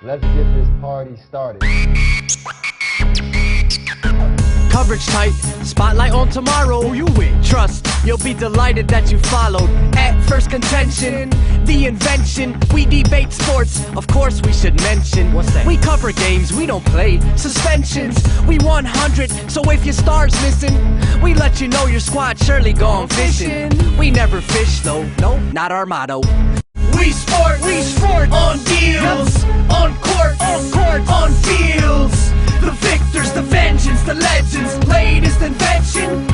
Let's get this party started. Coverage tight, spotlight on tomorrow. Who you with? Trust, you'll be delighted that you followed. At Phirst Contention, the invention. We debate sports, of course we should mention. What's that? We cover games, we don't play suspensions. We 100, so if your star's missing, we let you know your squad surely gone fishing. We never fish though, no, not our motto. We sport, on deals, on court, on fields. The victors, the vengeance, the legends, latest invention.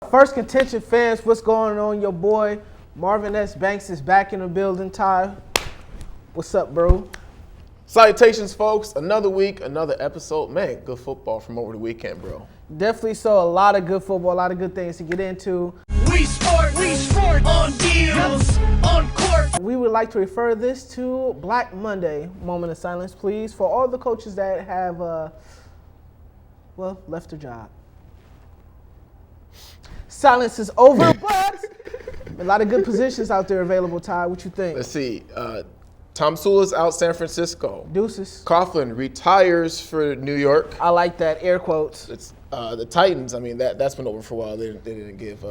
Phirst Contention fans, what's going on? Your boy Marvin S. Banks is back in the building. Ty, what's up, bro? Salutations, folks. Another week, another episode. Man, good football from over the weekend, bro. Definitely saw a lot of good football, a lot of good things to get into. We sport, on deals, on court. We would like to refer this to Black Monday. Moment of silence, please, for all the coaches that have, left their job. Silence is over, but a lot of good positions out there available, Ty. What you think? Let's see. Tom Sula's out San Francisco. Deuces. Coughlin retires for New York. I like that, air quotes. It's the Titans. I mean, that's been over for a while. They didn't give.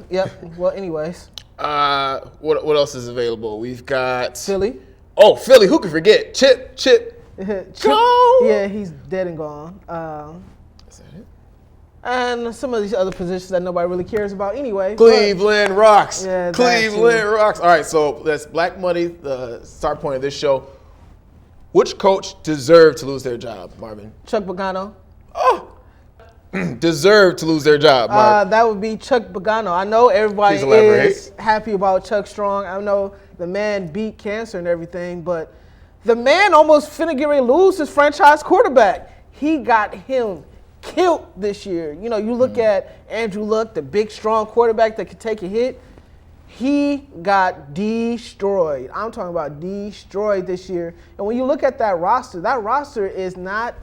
Yep. Well, anyways. What else is available? We've got Philly. Oh, Philly. Who can forget? Chip. Go. Yeah, he's dead and gone. Is that it? And some of these other positions that nobody really cares about anyway. Cleveland Rocks. Yeah, Cleveland Rocks. All right, so that's Black Money, the start point of this show. Which coach deserved to lose their job, Marvin? Chuck Pagano. Oh, deserved to lose their job, Marvin. That would be Chuck Pagano. I know everybody Please elaborate. is happy about Chuck Strong. I know the man beat cancer and everything, but the man almost finna get ready to lose his franchise quarterback. He got him killed this year. You know, you look at Andrew Luck, the big, strong quarterback that could take a hit. He got destroyed. I'm talking about destroyed this year. And when you look at that roster is not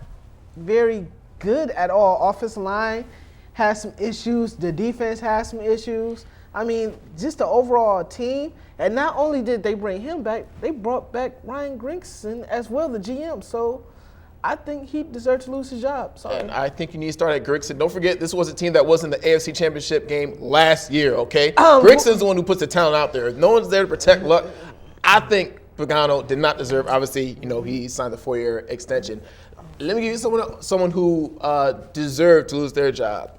very good at all. Offensive line has some issues. The defense has some issues. I mean, just the overall team. And not only did they bring him back, they brought back Ryan Grigson as well, the GM. So I think he deserved to lose his job. Sorry. And I think you need to start at Grigson. Don't forget, this was a team that was in the AFC Championship game last year, okay? Grigson's the one who puts the talent out there. No one's there to protect Luck. I think Pagano did not deserve, obviously, he signed the 4-year extension. Let me give you someone who deserved to lose their job.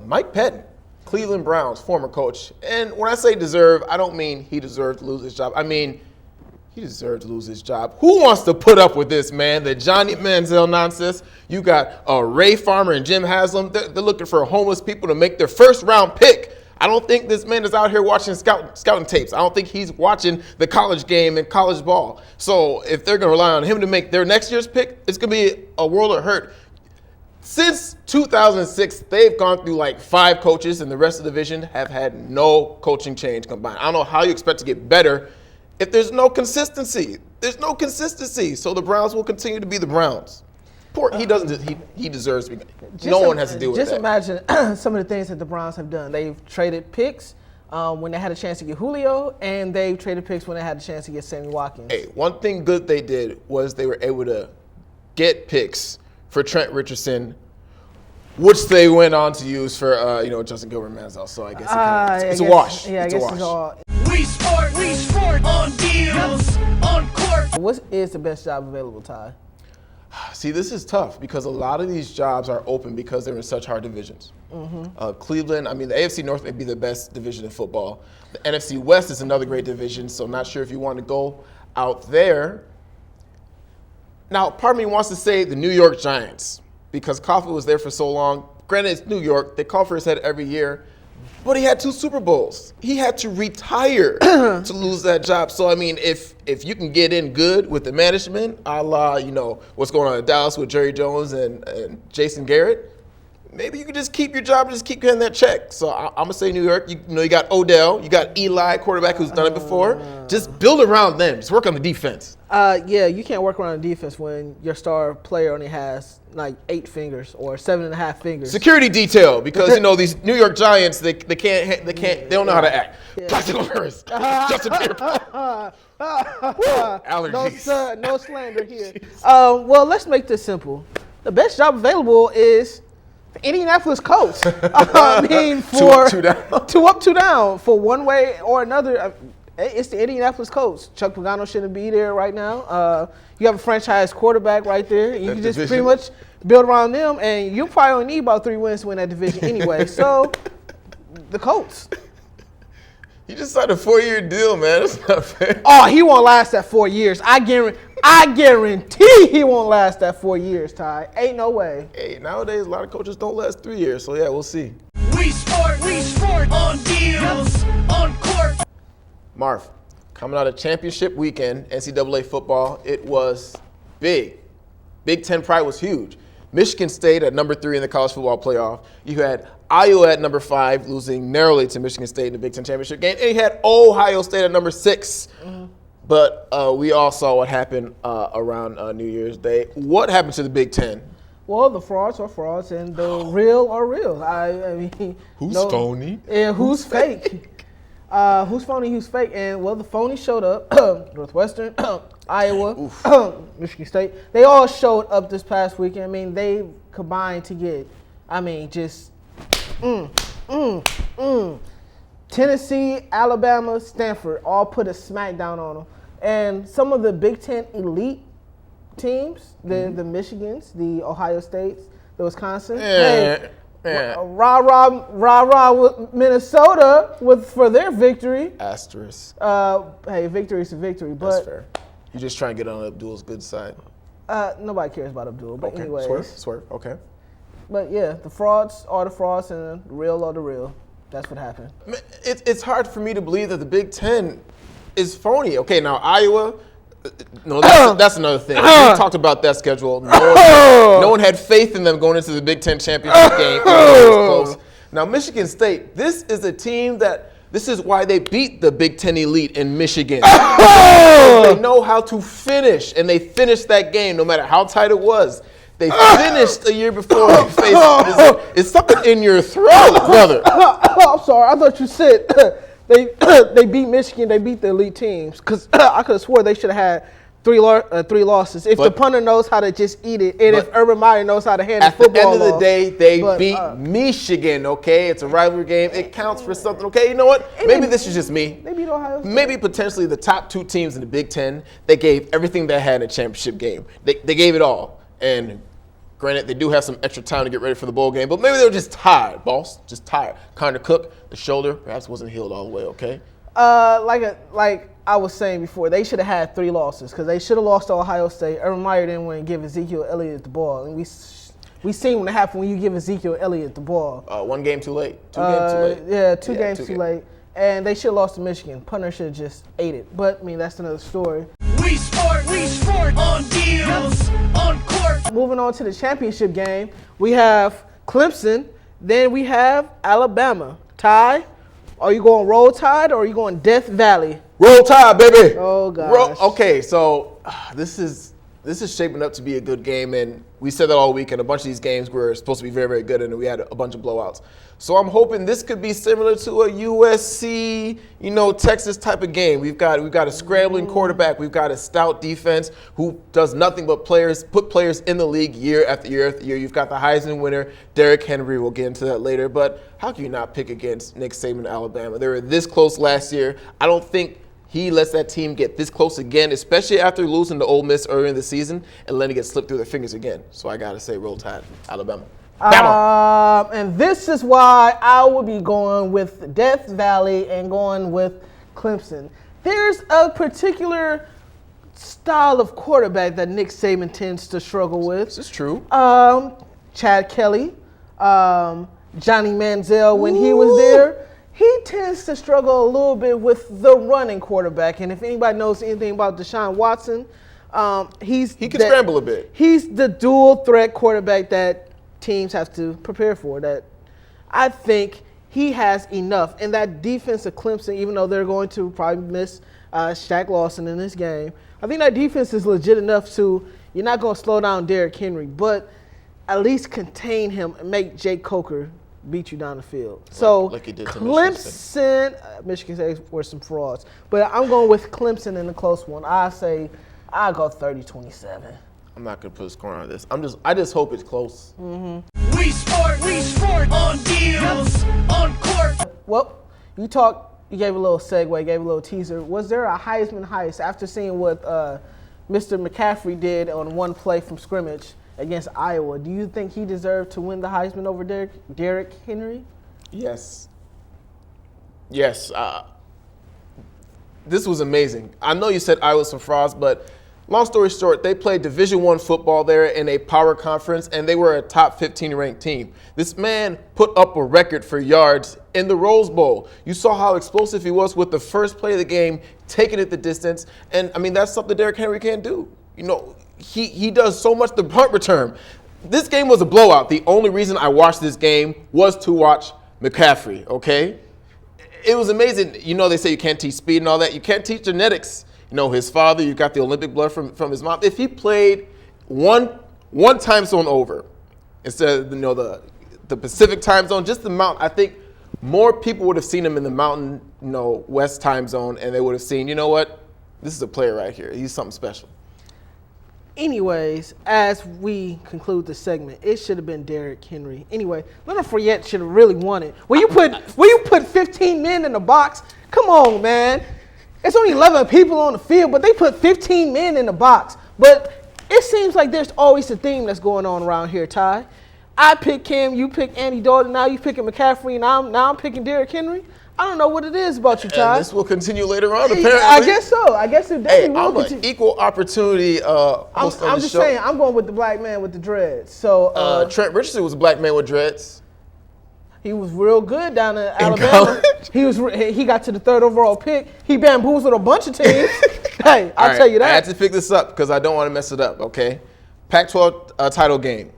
Mike Pettin, Cleveland Browns, former coach. And when I say deserve, I don't mean he deserved to lose his job. I mean, he deserved to lose his job. Who wants to put up with this, man? The Johnny Manziel nonsense. You got Ray Farmer and Jim Haslam. They're looking for homeless people to make their first-round pick. I don't think this man is out here watching scouting tapes. I don't think he's watching the college game and college ball. So if they're going to rely on him to make their next year's pick, it's going to be a world of hurt. Since 2006, they've gone through like 5 coaches, and the rest of the division have had no coaching change combined. I don't know how you expect to get better if there's no consistency. There's no consistency. So the Browns will continue to be the Browns. He deserves to be. No one has to deal with that. Just imagine some of the things that the Browns have done. They've traded picks when they had a chance to get Julio, and they've traded picks when they had a chance to get Sammy Watkins. Hey, one thing good they did was they were able to get picks for Trent Richardson, which they went on to use for Justin Gilbert and Manziel. So I guess it's a wash. Yeah, I guess it's all. We sport, on deals, on court. What is the best job available, Ty? See, this is tough because a lot of these jobs are open because they're in such hard divisions. Cleveland, the AFC North may be the best division in football. The NFC West is another great division, so not sure if you want to go out there. Now, part of me wants to say the New York Giants because Coughlin was there for so long. Granted, it's New York. They call for his head every year. But he had 2 Super Bowls. He had to retire to lose that job. So, if you can get in good with the management, a la, what's going on in Dallas with Jerry Jones and Jason Garrett, maybe you can just keep your job and just keep getting that check. So I'm going to say New York. You got Odell. You got Eli, quarterback who's done it before. Just build around them. Just work on the defense. Yeah, you can't work around the defense when your star player only has like 8 fingers or 7.5 fingers. Security detail, because these New York Giants, they don't know how to act. Yeah. Plastic Phirst. Justin Pierre. Allergies. No slander here. Well, let's make this simple. The best job available is the Indianapolis Colts. I mean, for two up, 2 up, 2 down, for one way or another. It's the Indianapolis Colts. Chuck Pagano shouldn't be there right now. You have a franchise quarterback right there. And you can just pretty much build around them, and you probably only need about 3 wins to win that division anyway. So, the Colts. He just signed a 4-year deal, man. That's not fair. Oh, he won't last that 4 years. I guarantee he won't last that 4 years, Ty. Ain't no way. Hey, nowadays, a lot of coaches don't last 3 years. So, yeah, we'll see. We sport on deals, on court. Marv, coming out of championship weekend, NCAA football, it was big. Big Ten pride was huge. Michigan State at number 3 in the college football playoff. You had Iowa at number 5, losing narrowly to Michigan State in the Big Ten championship game. And you had Ohio State at number 6. Mm-hmm. But we all saw what happened around New Year's Day. What happened to the Big Ten? Well, the frauds are frauds, and the real are real. I mean, who's phony? Yeah, who's fake? Who's phony, who's fake? And, well, the phony showed up. Northwestern, Iowa, Michigan State. They all showed up this past weekend. I mean, they combined to get, just Tennessee, Alabama, Stanford all put a smackdown on them. And some of the Big Ten elite teams, the Michigans, the Ohio States, the Wisconsin, rah with Minnesota for their victory. Asterisk. Hey, victory is a victory, but that's fair. You're just trying to get on Abdul's good side. Nobody cares about Abdul, but okay. anyways. Swerve. Okay. But yeah, the frauds are the frauds, and the real are the real. That's what happened. It's hard for me to believe that the Big Ten is phony. Okay, now Iowa. No, that's another thing. We talked about that schedule. No one had faith in them going into the Big Ten championship game. Close. Now, Michigan State, this is a team this is why they beat the Big Ten elite in Michigan. They know how to finish, and they finished that game no matter how tight it was. They finished a year before they faced it's something in your throat, brother. I'm sorry. I thought you said they beat Michigan. They beat the elite teams. Because I could have swore they should have had 3 losses. If the punter knows how to just eat it, and if Urban Meyer knows how to handle football. At the end of the day, they beat Michigan, okay? It's a rivalry game. It counts for something, okay? You know what? Maybe this is just me. They beat Ohio State. Maybe potentially the top 2 teams in the Big Ten, they gave everything they had in a championship game. They gave it all. And granted, they do have some extra time to get ready for the bowl game, but maybe they were just tired, boss. Just tired. Connor Cook, the shoulder, perhaps wasn't healed all the way, okay? Like I was saying before, they should have had 3 losses because they should have lost to Ohio State. Urban Meyer didn't want to give Ezekiel Elliott the ball. And we seen what happened when you give Ezekiel Elliott the ball. 1 game too late. 2 games too late. Yeah, 2 games too late. And they should have lost to Michigan. Punter should have just ate it. But, that's another story. We sport on deals, on court. Moving on to the championship game, we have Clemson, then we have Alabama. Ty, are you going Roll Tide or are you going Death Valley? Roll Tide, baby. Oh, gosh. Okay, so this is shaping up to be a good game, and we said that all week, and a bunch of these games were supposed to be very, very good, and we had a bunch of blowouts. So I'm hoping this could be similar to a USC, Texas type of game. We've got a scrambling quarterback. We've got a stout defense who does nothing but put players in the league year after year after year. You've got the Heisman winner, Derrick Henry. We'll get into that later. But how can you not pick against Nick Saban, Alabama? They were this close last year. I don't think he lets that team get this close again, especially after losing to Ole Miss earlier in the season and letting it get slipped through their fingers again. So I got to say Roll Tide, Alabama. And this is why I will be going with Death Valley and going with Clemson. There's a particular style of quarterback that Nick Saban tends to struggle with. This is true. Chad Kelly, Johnny Manziel when he was there. He tends to struggle a little bit with the running quarterback. And if anybody knows anything about Deshaun Watson, he can scramble a bit. He's the dual threat quarterback that teams have to prepare for. That I think he has enough. And that defense of Clemson, even though they're going to probably miss Shaq Lawson in this game, I think that defense is legit enough to, you're not going to slow down Derrick Henry, but at least contain him and make Jake Coker beat you down the field. So like he did to Clemson, Michigan State were some frauds, but I'm going with Clemson in the close one. I'll go 30-27. I'm not gonna put a score on this. I just hope it's close. We sport on deals, on court. Well, you gave a little segue, gave a little teaser. Was there a Heisman heist after seeing what Mr. McCaffrey did on one play from scrimmage against Iowa? Do you think he deserved to win the Heisman over Derrick Henry? Yes. Yes. This was amazing. I know you said Iowa some frauds, but long story short, they played Division I football there in a power conference, and they were a top 15 ranked team. This man put up a record for yards in the Rose Bowl. You saw how explosive he was with the first play of the game, taking it the distance. And, I mean, that's something Derrick Henry can't do. You know, he does so much the punt return. This game was a blowout. The only reason I watched this game was to watch McCaffrey, okay? It was amazing. You know, they say you can't teach speed and all that. You can't teach genetics. You know, his father, you got the Olympic blood from his mom. If he played one time zone over, instead of, you know, the Pacific time zone, just the mountain, I think more people would have seen him in the mountain, you know, West time zone, and they would have seen, you know what, this is a player right here. He's something special. Anyways, as we conclude the segment, it should have been Derrick Henry. Anyway, Leonard Fournette should have really won it. When you put 15 men in the box, come on, man. It's only 11 people on the field, but they put 15 men in the box. But it seems like there's always a theme that's going on around here, Ty. I pick Cam, you pick Andy Dalton, now you picking McCaffrey, and now I'm picking Derrick Henry. I don't know what it is about you, Ty. And this will continue later on, apparently. I guess so. I guess it definitely will continue. I'm an equal opportunity host on I'm the just show. saying, I'm going with the black man with the dreads. So Trent Richardson was a black man with dreads. he was real good down in Alabama. He got to the 3rd overall pick. He bamboozled a bunch of teams. Hey, I'll tell you that. I had to pick this up because I don't want to mess it up, okay? Pac-12 title game.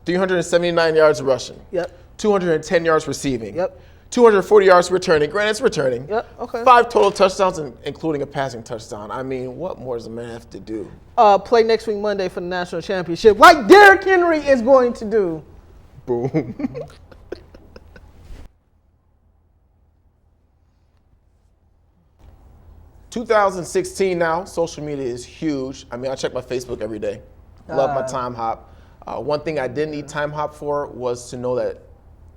379 yards rushing. Yep. 210 yards receiving. Yep. 240 yards returning. Granted, it's returning. Yep, okay. 5 total touchdowns, including a passing touchdown. I mean, what more does a man have to do? Play next week Monday for the national championship, like Derrick Henry is going to do. Boom. ...2016 now. Social media is huge. I mean, I check my Facebook every day. Love my time hop. One thing I didn't need time hop for was to know that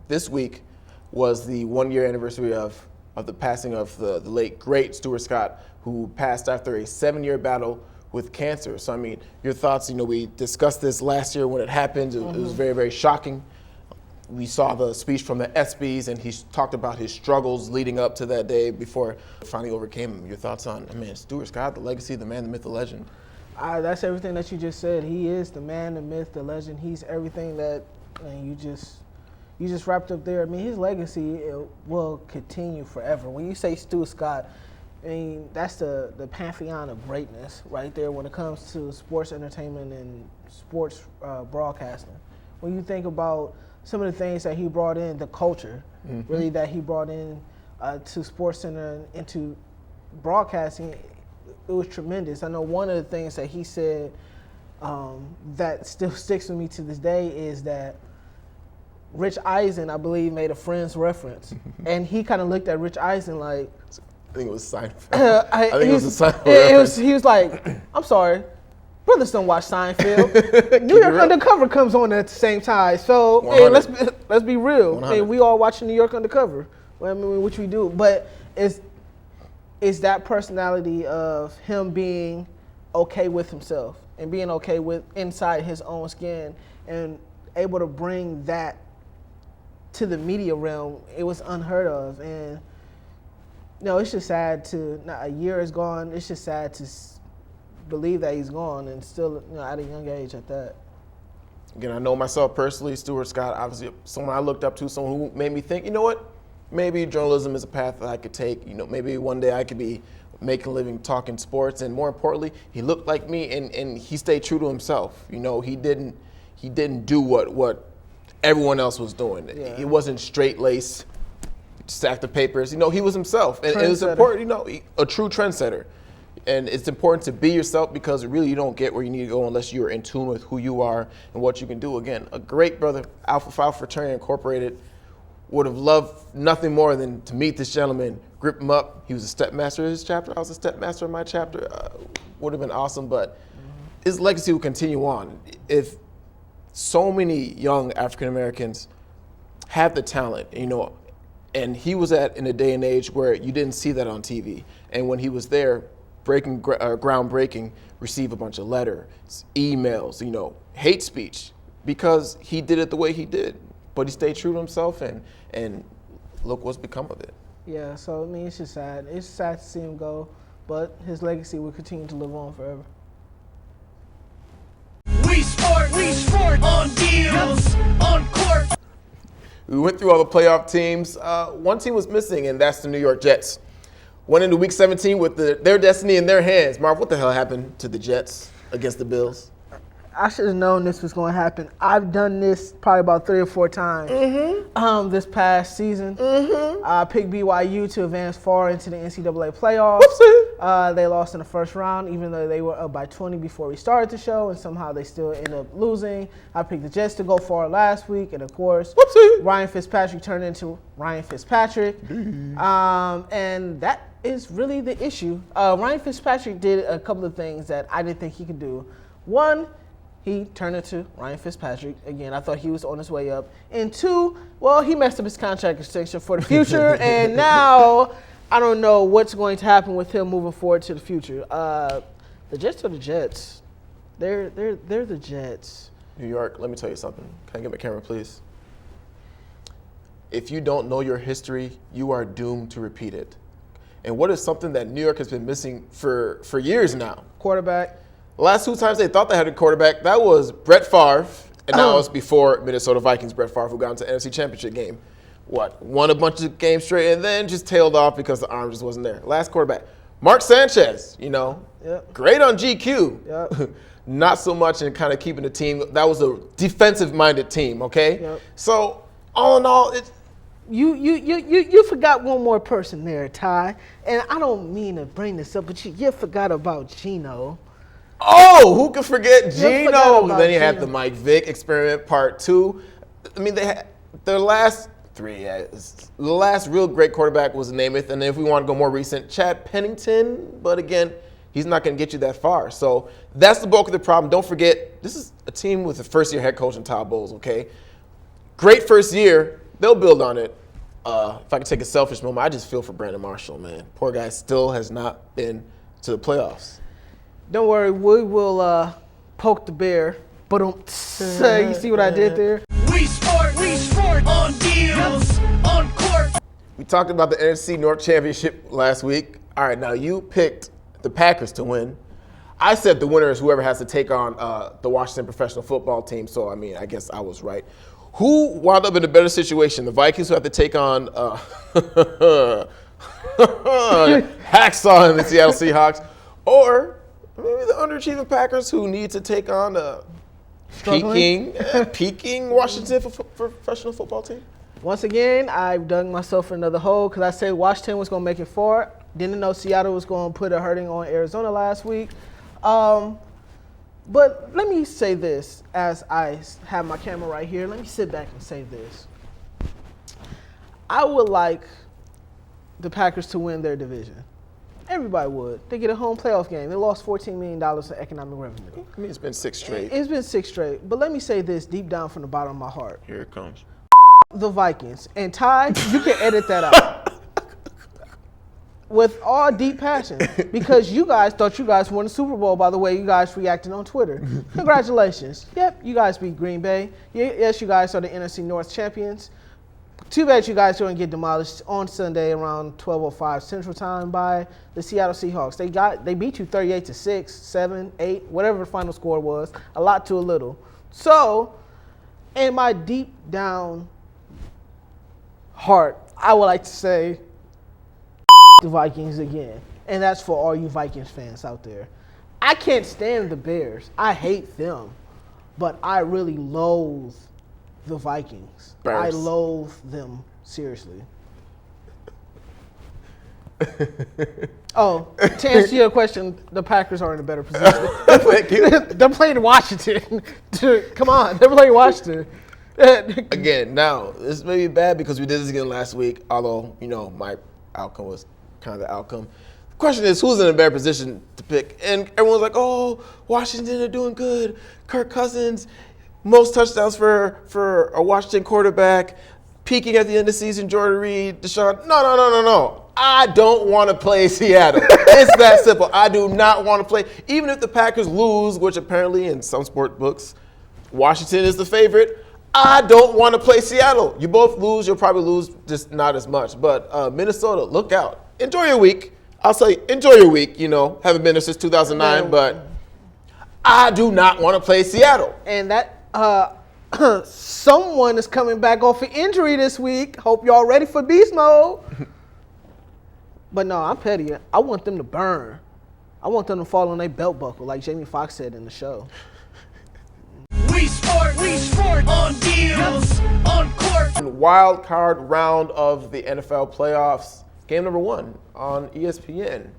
this week was the 1-year anniversary of the passing of the late, great Stuart Scott, who passed after a 7-year battle with cancer. So, I mean, your thoughts, you know, we discussed this last year when it happened. It was very, very shocking. We saw the speech from the ESPYs, and he talked about his struggles leading up to that day before finally overcame him. Your thoughts on, I mean, Stuart Scott, the legacy, the man, the myth, the legend. That's everything that you just said. He is the man, the myth, the legend. He's everything that you just wrapped up there. I mean, his legacy will continue forever. When you say Stuart Scott, I mean, that's the pantheon of greatness right there when it comes to sports entertainment and sports broadcasting. When you think about some of the things that he brought in, the culture, really, that he brought in to SportsCenter and into broadcasting, it was tremendous. I know one of the things that he said that still sticks with me to this day is that Rich Eisen, I believe, made a Friends reference. And he kind of looked at Rich Eisen like... I think it was Seinfeld. I think it was a Seinfeld reference. He was like, I'm sorry, brothers don't watch Seinfeld. New York Undercover comes on at the same time. So hey, let's be real. Hey, we all watching New York Undercover. I mean, which we do. But it's that personality of him being okay with himself and being okay with inside his own skin and able to bring that to the media realm. It was unheard of. And no, it's just sad a year is gone. It's just sad to believe that he's gone and still, at a young age at that. Again, I know myself personally, Stuart Scott, obviously someone I looked up to, someone who made me think, you know what, maybe journalism is a path that I could take. You know, maybe one day I could be making a living talking sports. And more importantly, he looked like me and he stayed true to himself. You know, he didn't do what everyone else was doing. Yeah. He wasn't straight-laced, stack the papers. You know, he was himself. And it was Trendsetter. important, you know, a true trendsetter. And it's important to be yourself because really you don't get where you need to go unless you're in tune with who you are and what you can do. Again, a great brother, Alpha Phi Fraternity Incorporated, would have loved nothing more than to meet this gentleman, grip him up. He was a stepmaster of his chapter. I was a stepmaster of my chapter. Would have been awesome, but his legacy will continue on. If so many young African Americans have the talent, you know, and he was in a day and age where you didn't see that on TV. And when he was there, groundbreaking, receive a bunch of letters, emails, you know, hate speech, because he did it the way he did. But he stayed true to himself, and look what's become of it. Yeah, so I mean, it's just sad. It's sad to see him go, but his legacy will continue to live on forever. We sport on deals, on court. We went through all the playoff teams. One team was missing, and that's the New York Jets. Went into Week 17 with their destiny in their hands. Marv, what the hell happened to the Jets against the Bills? I should have known this was going to happen. I've done this probably about 3 or 4 times this past season. I picked BYU to advance far into the NCAA playoffs. They lost in the first round, even though they were up by 20 before we started the show, and somehow they still end up losing. I picked the Jets to go far last week, and of course, Ryan Fitzpatrick turned into Ryan Fitzpatrick. And that is really the issue. Ryan Fitzpatrick did a couple of things that I didn't think he could do. One, he turned into Ryan Fitzpatrick. Again, I thought he was on his way up. And 2, well, he messed up his contract extension for the future, and now I don't know what's going to happen with him moving forward to the future. The Jets are the Jets. They're the Jets. New York, let me tell you something. Can I get my camera, please? If you don't know your history, you are doomed to repeat it. And what is something that New York has been missing for years now? Quarterback. The last 2 times they thought they had a quarterback, that was Brett Favre, and now it's before Minnesota Vikings, Brett Favre, who got into the NFC Championship game. Won a bunch of games straight and then just tailed off because the arm just wasn't there. Last quarterback, Mark Sanchez, you know, great on GQ. Not so much in kind of keeping the team. That was a defensive-minded team, okay? So, all in all, it's... You forgot one more person there, Ty. And I don't mean to bring this up, but you forgot about Geno. Oh, who could forget Geno? Then you had Geno. the Mike Vick experiment part 2. I mean, they had their last 3. The last real great quarterback was Namath, and then if we want to go more recent, Chad Pennington. But again, he's not going to get you that far. So that's the bulk of the problem. Don't forget, this is a team with a first-year head coach in Todd Bowles. Okay, great first year. They'll build on it. If I could take a selfish moment, I just feel for Brandon Marshall, man. Poor guy still has not been to the playoffs. Don't worry, we will poke the bear. But you see what I did there? We sport on deals, on court. We talked about the NFC North Championship last week. All right, now you picked the Packers to win. I said the winner is whoever has to take on the Washington professional football team. So, I mean, I guess I was right. Who wound up in a better situation? The Vikings, who have to take on Hacksaw and the Seattle Seahawks, or maybe the underachieving Packers, who need to take on peaking Washington professional football team? Once again, I've dug myself another hole because I said Washington was going to make it far. Didn't know Seattle was going to put a hurting on Arizona last week. But let me say this as I have my camera right here. Let me sit back and say this. I would like the Packers to win their division. Everybody would. They get a home playoff game. They lost $14 million in economic revenue. I mean, it's been 6 straight. It's been 6 straight. But let me say this deep down from the bottom of my heart. Here it comes. The Vikings. And Ty, you can edit that out. With all deep passion. Because you guys thought you guys won the Super Bowl by the way you guys reacted on Twitter. Congratulations. Yep, you guys beat Green Bay. Yes, you guys are the NFC North champions. Too bad you guys are going to get demolished on Sunday around 12:05 Central Time by the Seattle Seahawks. They beat you 38-6, 7, 8, whatever the final score was. A lot to a little. So, in my deep down heart, I would like to say the Vikings again. And that's for all you Vikings fans out there. I can't stand the Bears. I hate them. But I really loathe the Vikings. Bears. I loathe them, seriously. Oh, to answer your question, the Packers are in a better position. Thank you. They're playing Washington. Come on, they're playing Washington. Again, now, this may be bad because we did this again last week, although, my outcome was kind of the outcome. The question is, who's in a better position to pick? And everyone's like, oh, Washington are doing good. Kirk Cousins, most touchdowns for a Washington quarterback. Peaking at the end of the season, Jordan Reed, Deshaun. No. I don't want to play Seattle. It's that simple. I do not want to play. Even if the Packers lose, which apparently in some sport books, Washington is the favorite, I don't want to play Seattle. You both lose. You'll probably lose, just not as much. But Minnesota, look out. Enjoy your week. I'll say enjoy your week. Haven't been there since 2009, but I do not want to play Seattle. And that someone is coming back off an injury this week. Hope y'all ready for beast mode. But no, I'm petty. I want them to burn. I want them to fall on their belt buckle, like Jamie Foxx said in the show. We sport on deals, on court. Wild card round of the NFL playoffs. Game number 1 on ESPN.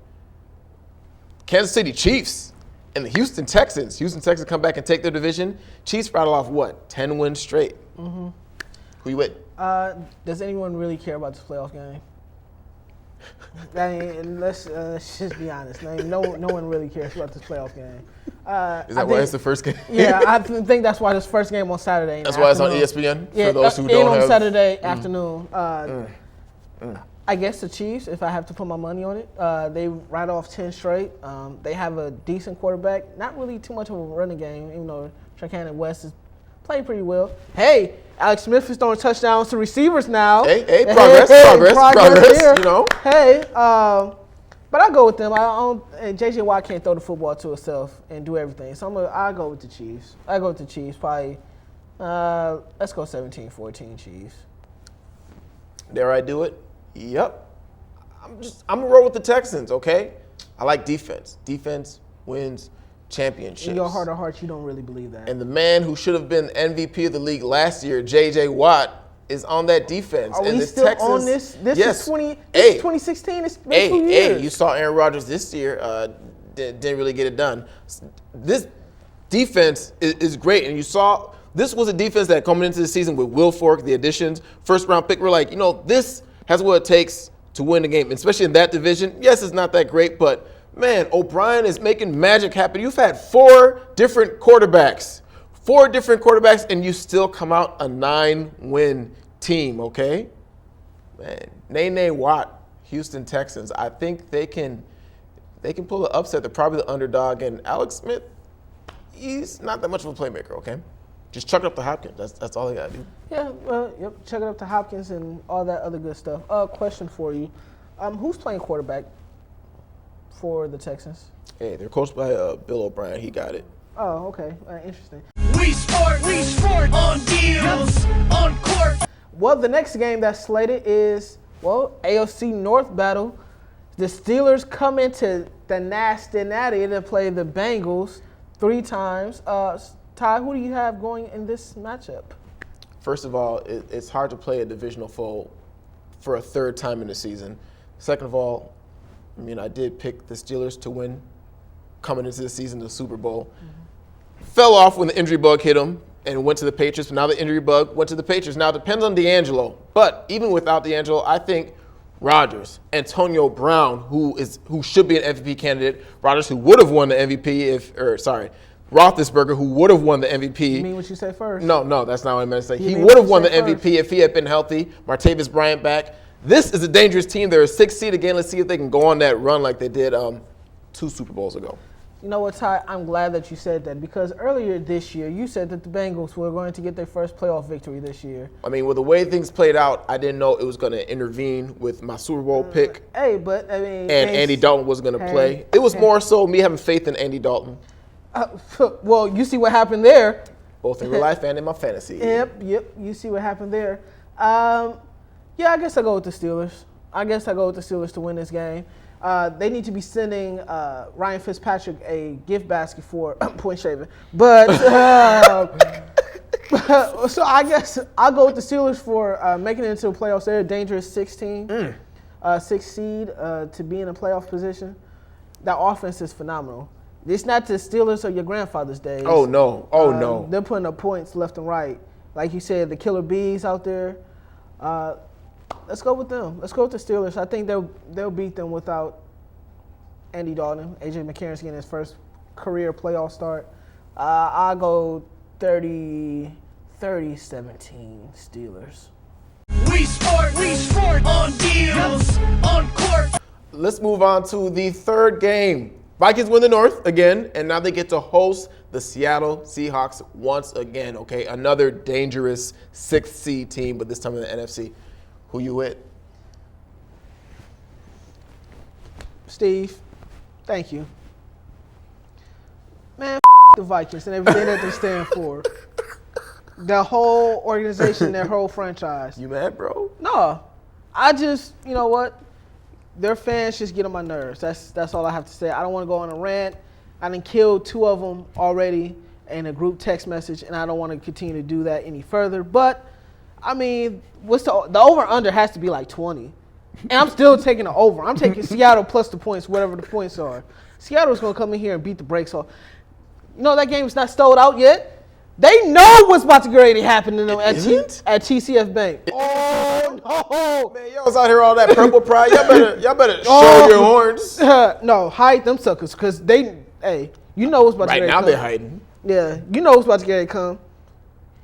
Kansas City Chiefs and the Houston Texans. Houston Texans come back and take their division. Chiefs rattle off what? 10 wins straight. Mm-hmm. Who you with? Does anyone really care about this playoff game? I mean, let's just be honest. No one really cares about this playoff game. Is that why it's the first game? Yeah, I think that's why this first game on Saturday. That's why it's on ESPN? Yeah, for those who don't on have. Saturday afternoon. I guess the Chiefs, if I have to put my money on it, they ride off 10 straight. They have a decent quarterback. Not really too much of a running game, even though Traquan West is playing pretty well. Hey, Alex Smith is throwing touchdowns to receivers now. Hey, progress. Here. Hey, but I go with them. And J.J. Watt can't throw the football to himself and do everything. So I go with the Chiefs. Probably, let's go 17-14 Chiefs. Dare I do it? Yep. I'm gonna roll with the Texans, okay? I like defense. Defense wins championships. In your heart of hearts, you don't really believe that. And the man who should have been MVP of the league last year, J.J. Watt, is on that defense. Are and we the still Texans, on this? This yes. is 2016. It's been 2 years. Hey, you saw Aaron Rodgers this year. Didn't really get it done. This defense is great. And you saw this was a defense that coming into the season with Will Fork, the additions, first-round pick, we're like, this has what it takes to win the game, especially in that division. Yes, it's not that great, but man, O'Brien is making magic happen. You've had 4 different quarterbacks, and you still come out a 9-win team, okay? Man, Nene Watt, Houston Texans. I think they can pull the upset. They're probably the underdog, and Alex Smith, he's not that much of a playmaker, okay? Just chuck it up to Hopkins. That's all they got to do. Yeah, yep. Chuck it up to Hopkins and all that other good stuff. Question for you. Who's playing quarterback for the Texans? Hey, they're coached by Bill O'Brien. He got it. Oh, okay. Interesting. We sport on deals, on court. Well, the next game that's slated is, AFC North battle. The Steelers come into the nasty natty to play the Bengals 3 times. Ty, who do you have going in this matchup? First of all, it's hard to play a divisional foe for a 3rd time in the season. Second of all, I did pick the Steelers to win coming into the season, the Super Bowl. Mm-hmm. Fell off when the injury bug hit him and went to the Patriots, but now the injury bug went to the Patriots. Now it depends on D'Angelo, but even without D'Angelo, I think Rodgers, Antonio Brown, who should be an MVP candidate, Rodgers, who would have won the MVP Roethlisberger, who would have won the MVP. You mean what you say first? No, that's not what I meant to say. He would have won the MVP if he had been healthy. Martavis Bryant back. This is a dangerous team. They're a 6th seed again. Let's see if they can go on that run like they did 2 Super Bowls ago. You know what, Ty? I'm glad that you said that because earlier this year you said that the Bengals were going to get their first playoff victory this year. With the way things played out, I didn't know it was going to intervene with my Super Bowl pick. And Andy Dalton was going to play. It was more so me having faith in Andy Dalton. Well, you see what happened there. Both in real life and in my fantasy. Yep. You see what happened there. I guess I go with the Steelers. To win this game. They need to be sending Ryan Fitzpatrick a gift basket for point shaving. But So I guess I'll go with the Steelers for making it into the playoffs. They're a dangerous 16, 6 seed to be in a playoff position. That offense is phenomenal. It's not the Steelers of your grandfather's days. Oh, no. Oh, no. They're putting up points left and right. Like you said, the killer bees out there. Let's go with them. Let's go with the Steelers. I think they'll beat them without Andy Dalton. A.J. McCarron's getting his first career playoff start. I'll go 30-17 Steelers. We sport on deals, on court. Let's move on to the third game. Vikings win the North again, and now they get to host the Seattle Seahawks once again, okay? Another dangerous 6th seed team, but this time in the NFC. Who you with? Steve, thank you. Man, the Vikings and everything that they stand for. The whole organization, their whole franchise. You mad, bro? No, I just, you know what? Their fans just get on my nerves. That's all I have to say. I don't want to go on a rant. I done killed 2 of them already in a group text message, and I don't want to continue to do that any further. But, I mean, what's the over-under has to be like 20. And I'm still taking the over. I'm taking Seattle plus the points, whatever the points are. Seattle's going to come in here and beat the brakes off. You know, that game's not sold out yet. They know what's about to get ready to happen to them at TCF Bank. Oh, no. Man, y'all was out here all that purple pride. Y'all better show your horns. No, hide them suckers, because you know what's about to get ready to come. Right now they're hiding. Yeah, you know what's about to get ready to come.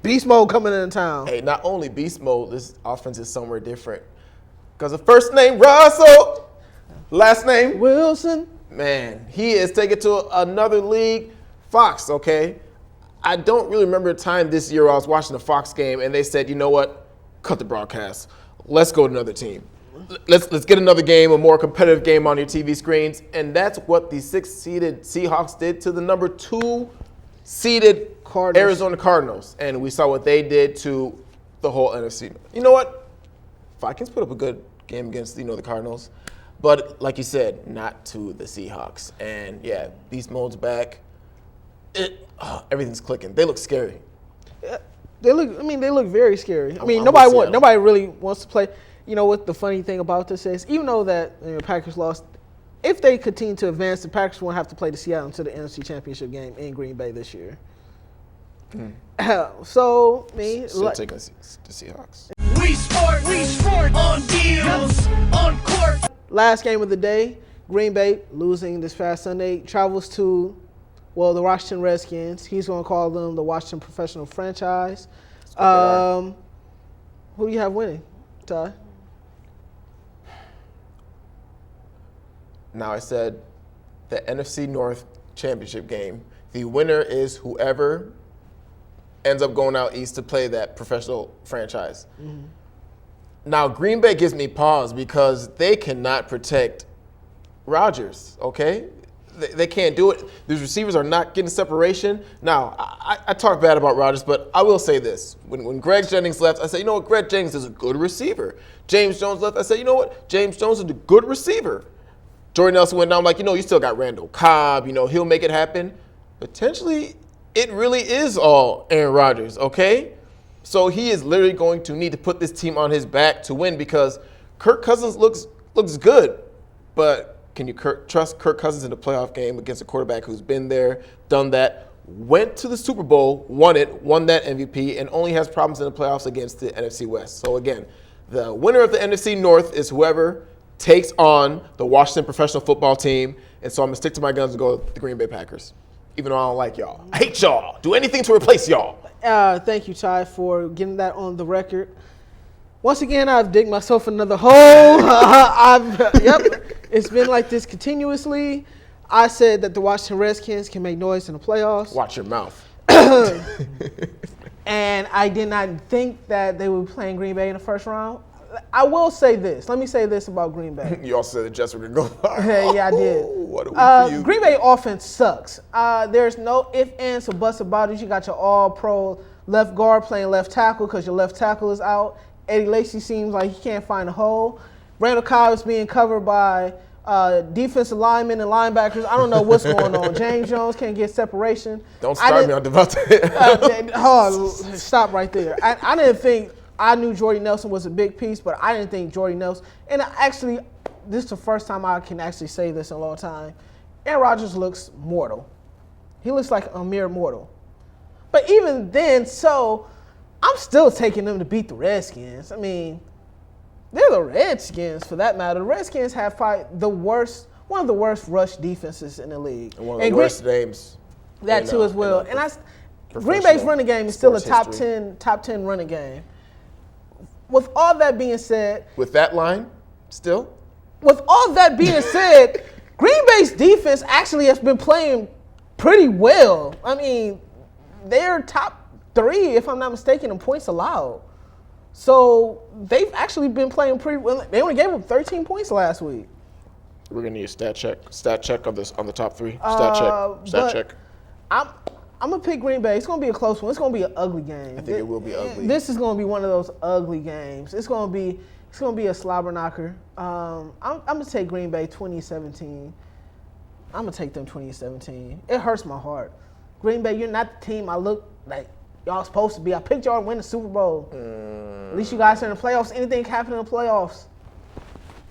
Beast mode coming into town. Hey, not only beast mode, this offense is somewhere different. Because the first name, Russell. Last name, Wilson. Man, he is taken to another league. Fox, okay? I don't really remember a time this year where I was watching a Fox game and they said, you know what? Cut the broadcast. Let's go to another team. Let's get another game, a more competitive game on your TV screens. And that's what the 6th-seeded Seahawks did to the number 2-seeded Arizona Cardinals. And we saw what they did to the whole NFC. You know what? Vikings put up a good game against, the Cardinals. But like you said, not to the Seahawks. And yeah, beast mode's back. Everything's clicking. They look scary. They look very scary. I mean, nobody really wants to play. You know what the funny thing about this is? Even though that Packers lost, if they continue to advance, the Packers won't have to play the Seattle into the NFC Championship game in Green Bay this year. So, Still taking the Seahawks. We sport on deals, on court. Last game of the day, Green Bay losing this past Sunday, travels to the Washington Redskins. He's going to call them the Washington Professional Franchise. Who do you have winning, Ty? Now, I said the NFC North Championship game. The winner is whoever ends up going out east to play that professional franchise. Mm-hmm. Now, Green Bay gives me pause because they cannot protect Rodgers, okay? They can't do it. These receivers are not getting separation. Now, I talk bad about Rodgers, but I will say this. When Greg Jennings left, I said, you know what, Greg Jennings is a good receiver. James Jones left, I said, you know what, James Jones is a good receiver. Jordan Nelson went down, I'm like, you still got Randall Cobb, he'll make it happen. Potentially, it really is all Aaron Rodgers, okay? So he is literally going to need to put this team on his back to win because Kirk Cousins looks good, but can you trust Kirk Cousins in the playoff game against a quarterback who's been there, done that, went to the Super Bowl, won that MVP, and only has problems in the playoffs against the NFC West? So again, the winner of the NFC North is whoever takes on the Washington Professional Football Team, and so I'm going to stick to my guns and go with the Green Bay Packers, even though I don't like y'all. I hate y'all. Do anything to replace y'all. Thank you, Ty, for getting that on the record. Once again, I've digged myself another hole. It's been like this continuously. I said that the Washington Redskins can make noise in the playoffs. Watch your mouth. And I did not think that they would be playing Green Bay in the first round. I will say this. Let me say this about Green Bay. You also said the Jets were going to go far. Yeah, I did. What a week for you. Green Bay offense sucks. There's no ifs, ands, or buts about it. You got your all-pro left guard playing left tackle because your left tackle is out. Eddie Lacy seems like he can't find a hole. Randall Cobb is being covered by defensive linemen and linebackers. I don't know what's going on. James Jones can't get separation. Don't start me on Devontae. Stop right there. I didn't think I knew Jordy Nelson was a big piece, but I didn't think Jordy Nelson. And actually, this is the first time I can actually say this in a long time. Aaron Rodgers looks mortal. He looks like a mere mortal. But even then, I'm still taking them to beat the Redskins. I mean, they're the Redskins for that matter. The Redskins have probably one of the worst rush defenses in the league. And one of the worst names. That too as well. And Green Bay's running game is still a top 10 running game. With all that being said, with that line, still? With all that being said, Green Bay's defense actually has been playing pretty well. I mean, they're top 3, if I'm not mistaken, in points allowed. So they've actually been playing pretty well. They only gave up 13 points last week. We're gonna need a stat check on this on the top 3. Stat check. I'm gonna pick Green Bay. It's gonna be a close one. It's gonna be an ugly game. I think it will be ugly. This is gonna be one of those ugly games. It's gonna be a slobber knocker. I'm gonna take Green Bay 2017. I'm gonna take them 2017. It hurts my heart. Green Bay, you're not the team I look like y'all supposed to be. I picked y'all to win the Super Bowl. At least you guys are in the playoffs. Anything can happen in the playoffs.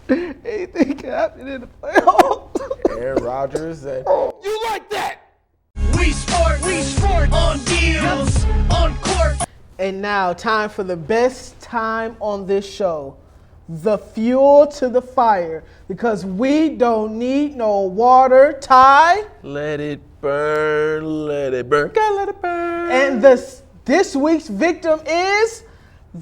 Anything can happen in the playoffs. Aaron Rodgers and You like that? We sport on deals, on court. And now, time for the best time on this show. The fuel to the fire. Because we don't need no water, Ty. let it burn. Gotta let it burn. And this week's victim is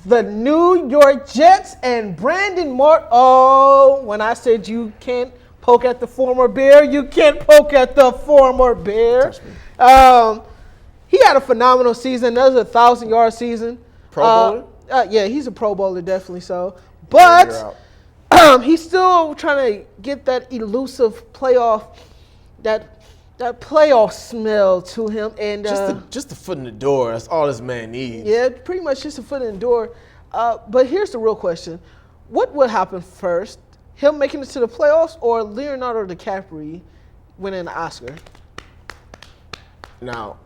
the New York Jets and Brandon Martin. Oh, when I said you can't poke at the former Bear, you can't poke at the former Bear. He had a phenomenal season. That was a 1,000-yard season. Pro Bowler? Yeah, he's a Pro Bowler, definitely so. But he's still trying to get that elusive playoff, that playoff smell to him. And just a foot in the door. That's all this man needs. yeah, pretty much just a foot in the door. But here's the real question. What would happen first? Him making it to the playoffs or Leonardo DiCaprio winning an Oscar? Now,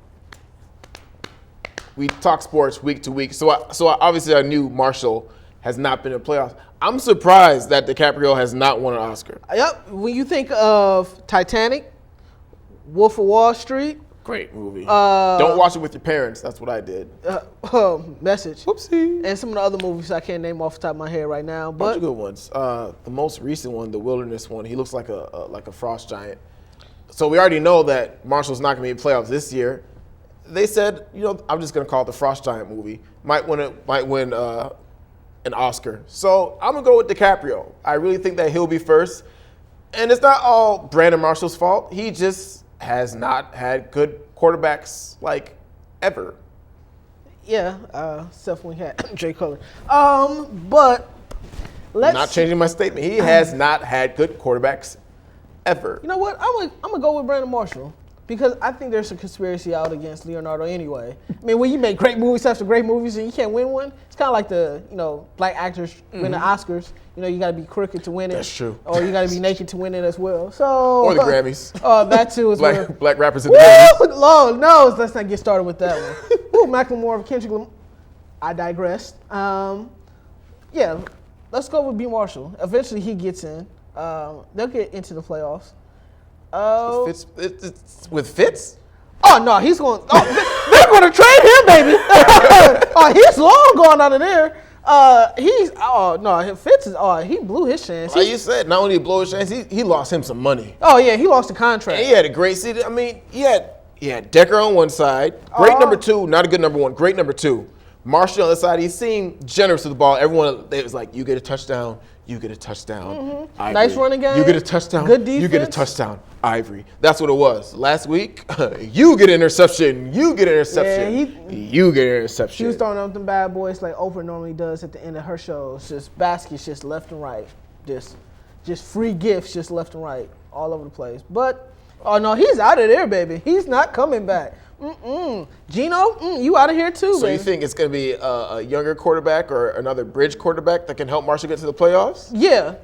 we talk sports week to week, so obviously I knew Marshall has not been in playoffs. I'm surprised that DiCaprio has not won an Oscar. Yep. When you think of Titanic, Wolf of Wall Street. Great movie. Don't watch it with your parents. That's what I did. Message. Whoopsie. And some of the other movies I can't name off the top of my head right now. Bunch But of good ones. The most recent one, the Wilderness one, he looks like a frost giant. So we already know that Marshall's not going to be in playoffs this year. They said, I'm just going to call it the Frost Giant movie. Might win an Oscar. So I'm going to go with DiCaprio. I really think that he'll be first. And it's not all Brandon Marshall's fault. He just has not had good quarterbacks, ever. yeah, except when we had Jay Cutler. But let's. Not changing my statement. He has not had good quarterbacks ever. You know what? I'm gonna go with Brandon Marshall because I think there's a conspiracy out against Leonardo anyway. I mean, when you make great movies after great movies and you can't win one, it's kind of like the black actors win the Oscars. You got to be crooked to win it. That's true. Or you got to be naked to win it as well. So Or the Grammys. That too as well. Black rappers in the Grammys. Lord knows, let's not get started with that one. Ooh, Macklemore, Kendrick Lamar. I digressed. Yeah, let's go with B. Marshall. Eventually he gets in. They'll get into the playoffs. With Fitz? Oh no, he's going. Oh, they're going to trade him, baby. Oh, he's long gone out of there. Fitz is. Oh, he blew his chance. Like you said, not only he blew his chance, he lost him some money. Oh yeah, he lost the contract. And he had a great season. I mean, he had Decker on one side, great number two, not a good number one, great number two. Marshall on the other side, he seemed generous with the ball. Everyone, it was like, you get a touchdown, you get a touchdown. Mm-hmm. Nice running game. You get a touchdown. Good defense. You get a touchdown. Ivory. That's what it was. Last week, you get an interception. You get an interception. Yeah, you get an interception. She was throwing up them bad boys like Oprah normally does at the end of her shows. Just baskets, just left and right. Just free gifts, just left and right, all over the place. But oh no, he's out of there, baby. He's not coming back. Geno, you out of here too, So baby. you think it's going to be a younger quarterback or another bridge quarterback that can help Marshall get to the playoffs? Yeah.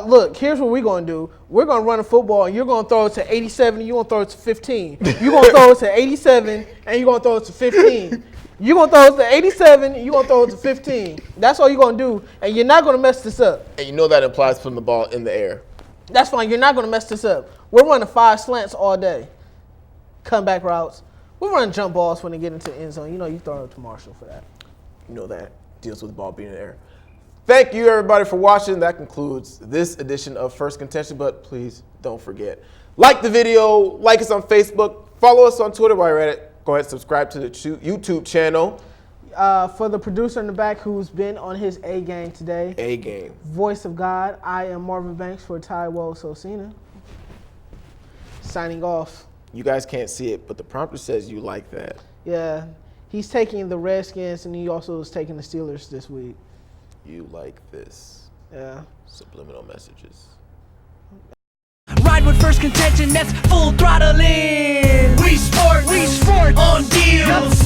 Look, here's what we're going to do. We're going to run a football, and you're going to throw it to 87, and you're going to throw it to 15. You're going to throw it to 87, and you're going to throw it to 15. You're going to throw it to 87, and you're going to throw it to 15. That's all you're going to do, and you're not going to mess this up. And you know that implies putting the ball in the air. That's fine. You're not going to mess this up. We're running 5 slants all day. Comeback routes. We're running jump balls when they get into the end zone. You know, you throw it to Marshall for that. You know that deals with the ball being in the air. Thank you, everybody, for watching. That concludes this edition of Phirst Contention, but please don't forget. Like the video, like us on Facebook, follow us on Twitter while you're at it. Go ahead and subscribe to the YouTube channel. For the producer in the back who's been on his A game today. A game. Voice of God, I am Marvin Banks for Taiwo Sosina. Signing off. You guys can't see it, but the prompter says you like that. Yeah, he's taking the Redskins, and he also is taking the Steelers this week. You like this. Yeah. Subliminal messages. Ride with Phirst Contention, that's full throttle in. We sport on deals.